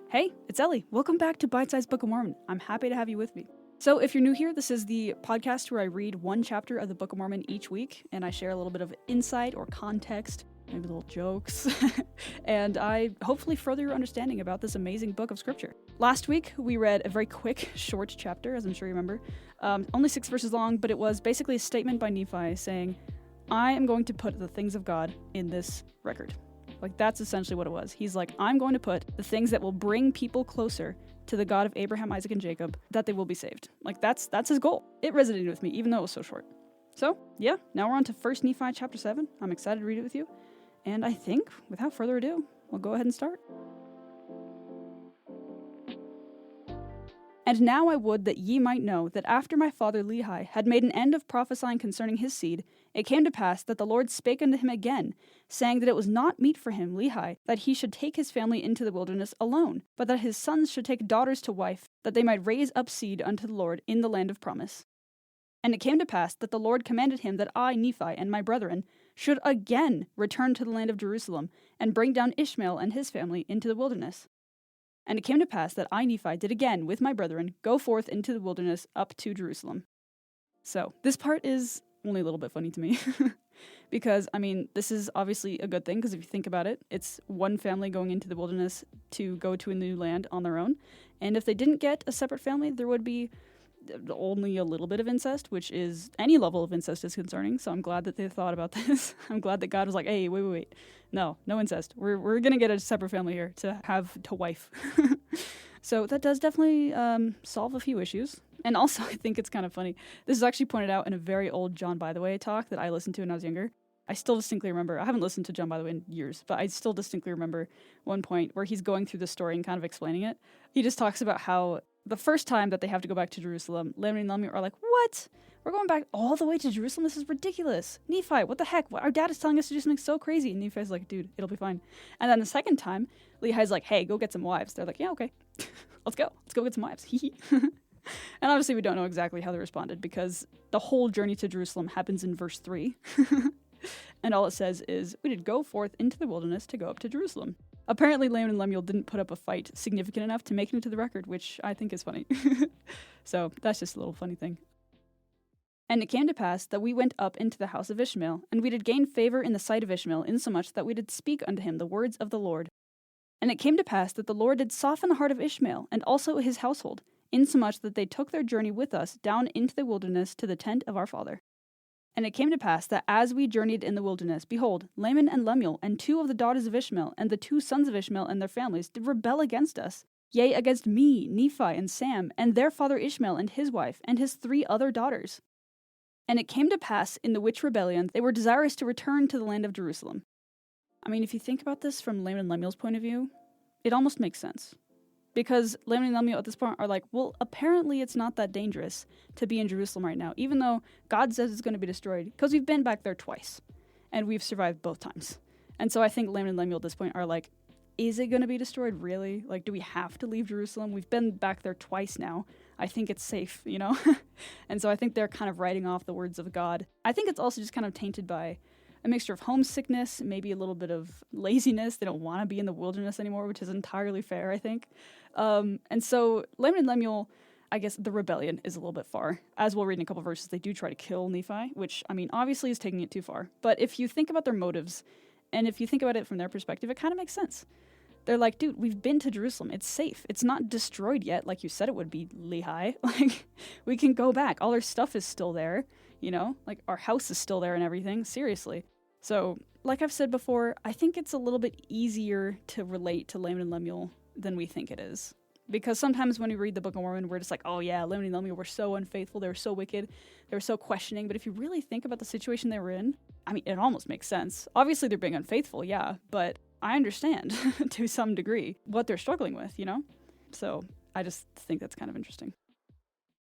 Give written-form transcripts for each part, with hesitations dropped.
Hey, it's Ellie. Welcome back to Bite-Sized Book of Mormon. I'm happy to have you with me. So if you're new here, this is the podcast where I read one chapter of the Book of Mormon each week, and I share a little bit of insight or context, maybe little jokes, and I hopefully further your understanding about this amazing book of scripture. Last week, we read a very quick, short chapter, as I'm sure you remember. Only 6 verses long, but it was basically a statement by Nephi saying, I am going to put the things of God in this record. Like, that's essentially what it was. He's like, I'm going to put the things that will bring people closer to the God of Abraham, Isaac, and Jacob, that they will be saved. Like, that's his goal. It resonated with me, even though it was so short. So, yeah, now we're on to 1 Nephi chapter 7. I'm excited to read it with you. And I think, without further ado, we'll go ahead and start. And now I would that ye might know that after my father Lehi had made an end of prophesying concerning his seed, it came to pass that the Lord spake unto him again, saying that it was not meet for him, Lehi, that he should take his family into the wilderness alone, but that his sons should take daughters to wife, that they might raise up seed unto the Lord in the land of promise. And it came to pass that the Lord commanded him that I, Nephi, and my brethren, should again return to the land of Jerusalem, and bring down Ishmael and his family into the wilderness. And it came to pass that I, Nephi, did again, with my brethren, go forth into the wilderness up to Jerusalem. So, this part is only a little bit funny to me. Because, I mean, this is obviously a good thing, because if you think about it, it's one family going into the wilderness to go to a new land on their own. And if they didn't get a separate family, there would be only a little bit of incest, which is any level of incest is concerning. So I'm glad that they thought about this. I'm glad that God was like, hey, wait. No incest. We're going to get a separate family here to have to wife. So that does definitely solve a few issues. And also, I think it's kind of funny. This is actually pointed out in a very old John By the Way talk that I listened to when I was younger. I still distinctly remember, I haven't listened to John By the Way in years, but I still distinctly remember one point where he's going through the story and kind of explaining it. He just talks about how the first time that they have to go back to Jerusalem, Laman and Lemuel are like, what? We're going back all the way to Jerusalem? This is ridiculous. Nephi, what the heck? Our dad is telling us to do something so crazy. And Nephi's like, dude, it'll be fine. And then the second time, Lehi's like, hey, go get some wives. They're like, yeah, okay. Let's go get some wives. And obviously we don't know exactly how they responded, because the whole journey to Jerusalem happens in verse 3. And all it says is, we did go forth into the wilderness to go up to Jerusalem. Apparently, Laman and Lemuel didn't put up a fight significant enough to make it into the record, which I think is funny. So that's just a little funny thing. And it came to pass that we went up into the house of Ishmael, and we did gain favor in the sight of Ishmael, insomuch that we did speak unto him the words of the Lord. And it came to pass that the Lord did soften the heart of Ishmael, and also his household, insomuch that they took their journey with us down into the wilderness to the tent of our father. And it came to pass that as we journeyed in the wilderness, behold, Laman and Lemuel, and 2 of the daughters of Ishmael, and the 2 sons of Ishmael and their families, did rebel against us. Yea, against me, Nephi, and Sam, and their father Ishmael, and his wife, and his 3 other daughters. And it came to pass, in the which rebellion, they were desirous to return to the land of Jerusalem. I mean, if you think about this from Laman and Lemuel's point of view, it almost makes sense. Because Laman and Lemuel at this point are like, well, apparently it's not that dangerous to be in Jerusalem right now, even though God says it's going to be destroyed, because we've been back there twice, and we've survived both times. And so I think Laman and Lemuel at this point are like, is it going to be destroyed, really? Like, do we have to leave Jerusalem? We've been back there twice now. I think it's safe, you know? And so I think they're kind of writing off the words of God. I think it's also just kind of tainted by a mixture of homesickness, maybe a little bit of laziness. They don't want to be in the wilderness anymore, which is entirely fair, I think. And so Laman and Lemuel, I guess the rebellion is a little bit far. As we'll read in a couple verses, they do try to kill Nephi, which, I mean, obviously is taking it too far. But if you think about their motives, and if you think about it from their perspective, it kind of makes sense. They're like, dude, we've been to Jerusalem. It's safe. It's not destroyed yet, like you said it would be, Lehi. Like, we can go back. All our stuff is still there, you know? Like, our house is still there and everything. Seriously. So, like I've said before, I think it's a little bit easier to relate to Laman and Lemuel than we think it is. Because sometimes when we read the Book of Mormon, we're just like, oh yeah, Laman and Lemuel were so unfaithful, they were so wicked, they were so questioning. But if you really think about the situation they were in, I mean, it almost makes sense. Obviously they're being unfaithful, yeah, but I understand to some degree what they're struggling with, you know? So I just think that's kind of interesting.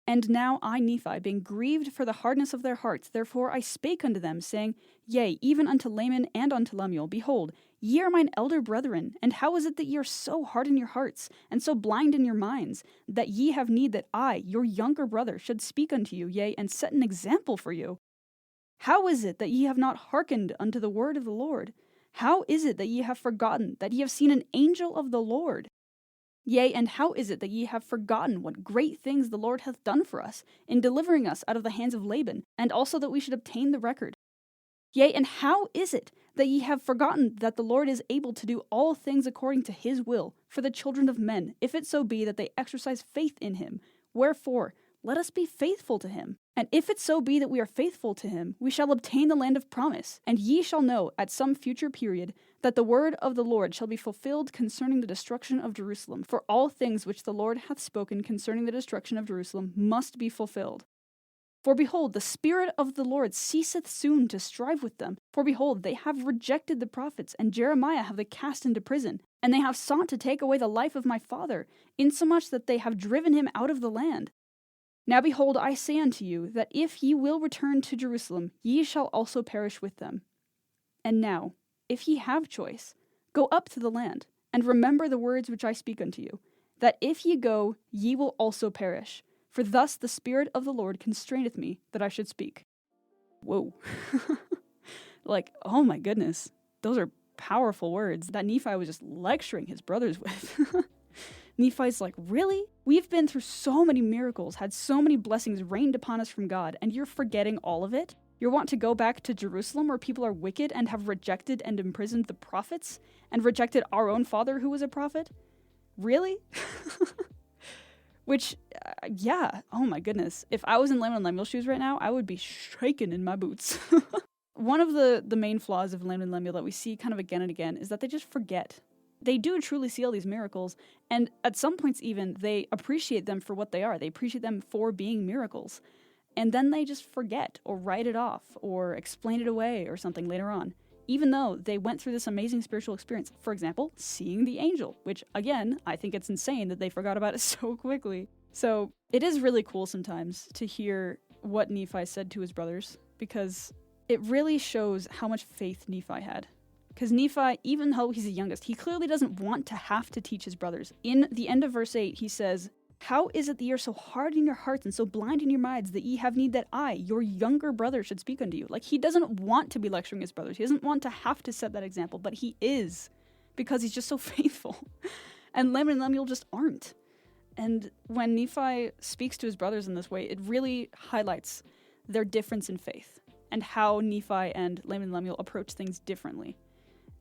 And now I, Nephi, being grieved for the hardness of their hearts, therefore I spake unto them, saying, Yea, even unto Laman and unto Lemuel, behold, ye are mine elder brethren, and how is it that ye are so hard in your hearts, and so blind in your minds, that ye have need that I, your younger brother, should speak unto you, yea, and set an example for you? How is it that ye have not hearkened unto the word of the Lord? How is it that ye have forgotten that ye have seen an angel of the Lord? Yea, and how is it that ye have forgotten what great things the Lord hath done for us, in delivering us out of the hands of Laban, and also that we should obtain the record? Yea, and how is it that ye have forgotten that the Lord is able to do all things according to his will for the children of men, if it so be that they exercise faith in him? Wherefore, let us be faithful to him. And if it so be that we are faithful to him, we shall obtain the land of promise. And ye shall know at some future period that the word of the Lord shall be fulfilled concerning the destruction of Jerusalem. For all things which the Lord hath spoken concerning the destruction of Jerusalem must be fulfilled. For behold, the Spirit of the Lord ceaseth soon to strive with them. For behold, they have rejected the prophets, and Jeremiah have they cast into prison. And they have sought to take away the life of my father, insomuch that they have driven him out of the land. Now behold, I say unto you, that if ye will return to Jerusalem, ye shall also perish with them. And now, if ye have choice, go up to the land, and remember the words which I speak unto you, that if ye go, ye will also perish. For thus the Spirit of the Lord constraineth me that I should speak. Whoa. Like, oh my goodness. Those are powerful words that Nephi was just lecturing his brothers with. Nephi's like, really? We've been through so many miracles, had so many blessings rained upon us from God, and you're forgetting all of it? You want to go back to Jerusalem where people are wicked and have rejected and imprisoned the prophets, and rejected our own father who was a prophet? Really? Which, yeah, oh my goodness. If I was in Laman Lemuel's shoes right now, I would be shaking in my boots. One of the main flaws of Laman Lemuel that we see kind of again and again is that they just forget. They do truly see all these miracles, and at some points even, they appreciate them for what they are. They appreciate them for being miracles. And then they just forget, or write it off, or explain it away, or something later on. Even though they went through this amazing spiritual experience. For example, seeing the angel, which, again, I think it's insane that they forgot about it so quickly. So, it is really cool sometimes to hear what Nephi said to his brothers, because it really shows how much faith Nephi had. Because Nephi, even though he's the youngest, he clearly doesn't want to have to teach his brothers. In the end of verse 8, he says, "How is it that ye are so hard in your hearts and so blind in your minds that ye have need that I, your younger brother, should speak unto you?" Like, he doesn't want to be lecturing his brothers. He doesn't want to have to set that example, but he is, because he's just so faithful. And Laman and Lemuel just aren't. And when Nephi speaks to his brothers in this way, it really highlights their difference in faith and how Nephi and Laman and Lemuel approach things differently.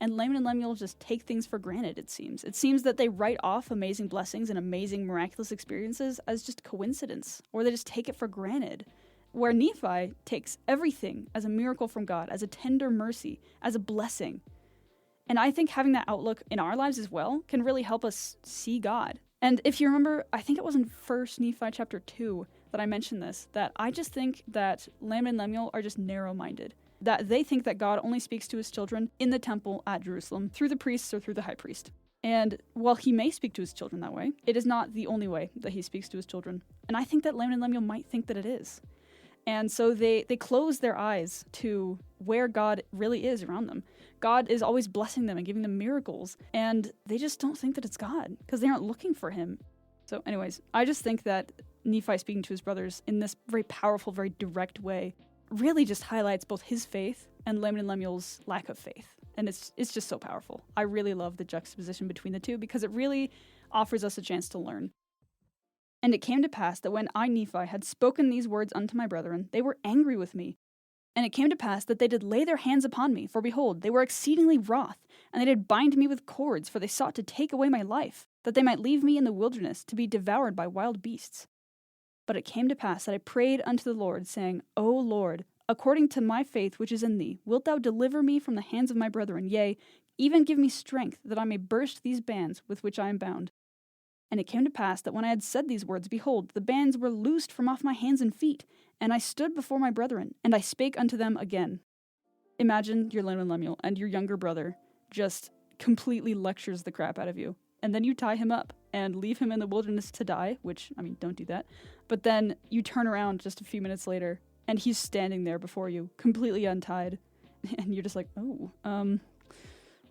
And Laman and Lemuel just take things for granted, it seems. It seems that they write off amazing blessings and amazing miraculous experiences as just coincidence, or they just take it for granted. Where Nephi takes everything as a miracle from God, as a tender mercy, as a blessing. And I think having that outlook in our lives as well can really help us see God. And if you remember, I think it was in 1 Nephi chapter 2 that I mentioned this, that I just think that Laman and Lemuel are just narrow-minded. That they think that God only speaks to his children in the temple at Jerusalem, through the priests or through the high priest. And while he may speak to his children that way, it is not the only way that he speaks to his children. And I think that Laman and Lemuel might think that it is. And so they close their eyes to where God really is around them. God is always blessing them and giving them miracles, and they just don't think that it's God, because they aren't looking for him. So anyways, I just think that Nephi speaking to his brothers in this very powerful, very direct way really just highlights both his faith and Laman and Lemuel's lack of faith. And it's just so powerful. I really love the juxtaposition between the two because it really offers us a chance to learn. "And it came to pass that when I, Nephi, had spoken these words unto my brethren, they were angry with me. And it came to pass that they did lay their hands upon me, for behold, they were exceedingly wroth, and they did bind me with cords, for they sought to take away my life, that they might leave me in the wilderness to be devoured by wild beasts. But it came to pass that I prayed unto the Lord, saying, O Lord, according to my faith which is in thee, wilt thou deliver me from the hands of my brethren? Yea, even give me strength, that I may burst these bands with which I am bound. And it came to pass that when I had said these words, behold, the bands were loosed from off my hands and feet, and I stood before my brethren, and I spake unto them again." Imagine you're Laman Lemuel, and your younger brother just completely lectures the crap out of you. And then you tie him up and leave him in the wilderness to die, which, I mean, don't do that. But then you turn around just a few minutes later, and he's standing there before you, completely untied. And you're just like, oh,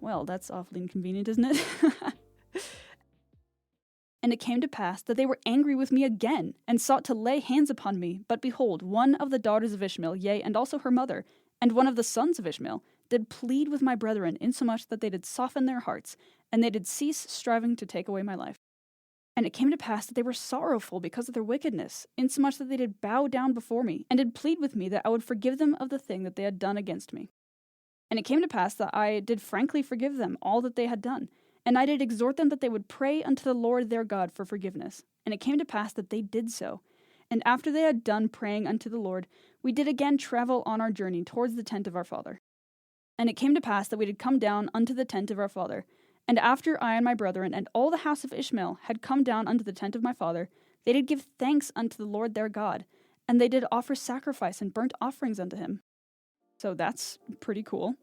well, that's awfully inconvenient, isn't it? "And it came to pass that they were angry with me again, and sought to lay hands upon me. But behold, one of the daughters of Ishmael, yea, and also her mother, and one of the sons of Ishmael, did plead with my brethren, insomuch that they did soften their hearts, and they did cease striving to take away my life." And it came to pass that they were sorrowful because of their wickedness, insomuch that they did bow down before me, and did plead with me that I would forgive them of the thing that they had done against me. And it came to pass that I did frankly forgive them all that they had done, and I did exhort them that they would pray unto the Lord their God for forgiveness. And it came to pass that they did so. And after they had done praying unto the Lord, we did again travel on our journey towards the tent of our father. And it came to pass that we did come down unto the tent of our father. And after I and my brethren and all the house of Ishmael had come down unto the tent of my father, they did give thanks unto the Lord their God, and they did offer sacrifice and burnt offerings unto him. So that's pretty cool.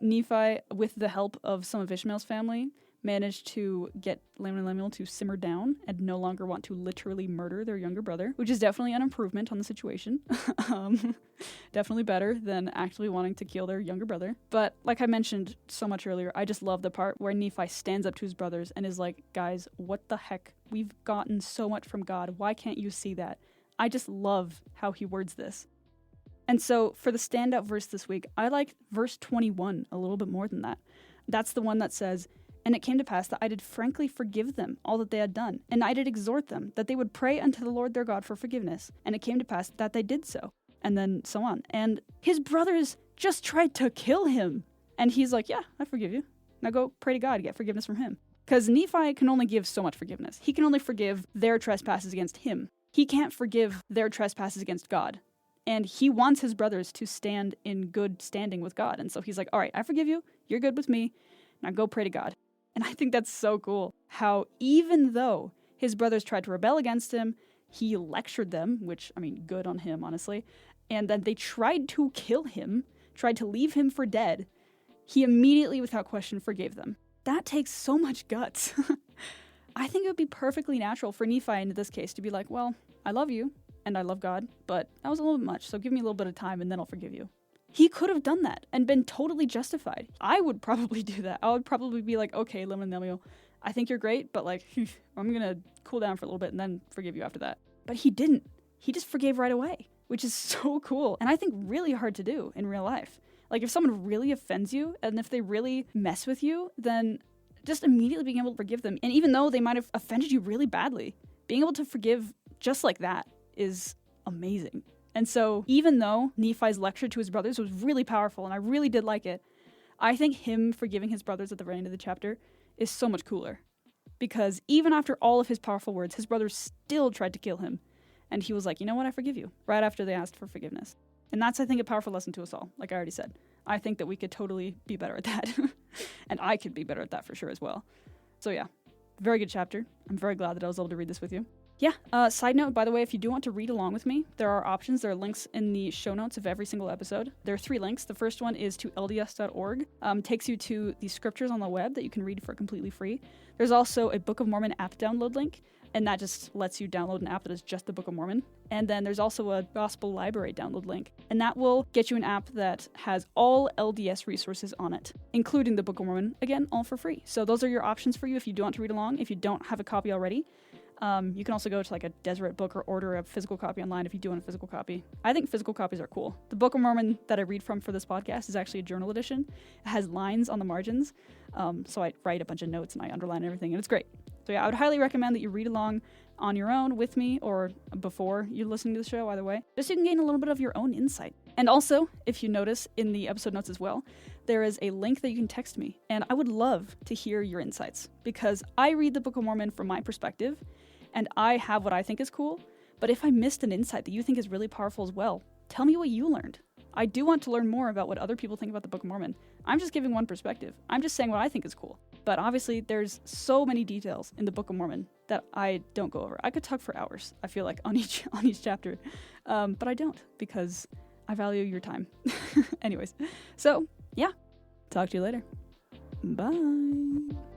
Nephi, with the help of some of Ishmael's family, managed to get Laman Lemuel to simmer down and no longer want to literally murder their younger brother, which is definitely an improvement on the situation. Definitely better than actually wanting to kill their younger brother. But like I mentioned so much earlier, I just love the part where Nephi stands up to his brothers and is like, guys, what the heck? We've gotten so much from God. Why can't you see that? I just love how he words this. And so for the standout verse this week, I like verse 21 a little bit more than that. That's the one that says, and it came to pass that I did frankly forgive them all that they had done, and I did exhort them that they would pray unto the Lord their God for forgiveness. And it came to pass that they did so. And then so on. And his brothers just tried to kill him. And he's like, yeah, I forgive you. Now go pray to God to get forgiveness from him. Because Nephi can only give so much forgiveness. He can only forgive their trespasses against him. He can't forgive their trespasses against God. And he wants his brothers to stand in good standing with God. And so he's like, all right, I forgive you. You're good with me. Now go pray to God. And I think that's so cool, how even though his brothers tried to rebel against him, he lectured them, which, I mean, good on him, honestly, and then they tried to kill him, tried to leave him for dead, he immediately, without question, forgave them. That takes so much guts. I think it would be perfectly natural for Nephi in this case to be like, well, I love you, and I love God, but that was a little bit much, so give me a little bit of time, and then I'll forgive you. He could have done that and been totally justified. I would probably do that. I would probably be like, okay, Laman Lemuel, I think you're great, but like, I'm going to cool down for a little bit and then forgive you after that. But he didn't. He just forgave right away, which is so cool. And I think really hard to do in real life. Like if someone really offends you and if they really mess with you, then just immediately being able to forgive them. And even though they might have offended you really badly, being able to forgive just like that is amazing. And so even though Nephi's lecture to his brothers was really powerful, and I really did like it, I think him forgiving his brothers at the very end of the chapter is so much cooler. Because even after all of his powerful words, his brothers still tried to kill him. And he was like, you know what, I forgive you, right after they asked for forgiveness. And that's, I think, a powerful lesson to us all, like I already said. I think that we could totally be better at that. And I could be better at that for sure as well. So yeah, very good chapter. I'm very glad that I was able to read this with you. Yeah, side note, by the way, if you do want to read along with me, there are options. There are links in the show notes of every single episode. There are 3 links. The first one is to lds.org. Takes you to the scriptures on the web that you can read for completely free. There's also a Book of Mormon app download link, and that just lets you download an app that is just the Book of Mormon. And then there's also a Gospel Library download link, and that will get you an app that has all LDS resources on it, including the Book of Mormon, again, all for free. So those are your options for you if you do want to read along, if you don't have a copy already. You can also go to like a Deseret book or order a physical copy online if you do want a physical copy. I think physical copies are cool. The Book of Mormon that I read from for this podcast is actually a journal edition. It has lines on the margins, so I write a bunch of notes and I underline everything, and it's great. So yeah, I would highly recommend that you read along on your own with me or before you listen to the show, either way, just so you can gain a little bit of your own insight. And also, if you notice in the episode notes as well, there is a link that you can text me, and I would love to hear your insights, because I read the Book of Mormon from my perspective, and I have what I think is cool, but if I missed an insight that you think is really powerful as well, tell me what you learned. I do want to learn more about what other people think about the Book of Mormon. I'm just giving one perspective. I'm just saying what I think is cool. But obviously, there's so many details in the Book of Mormon that I don't go over. I could talk for hours, I feel like, on each chapter. But I don't, because I value your time. Anyways, so yeah, talk to you later. Bye.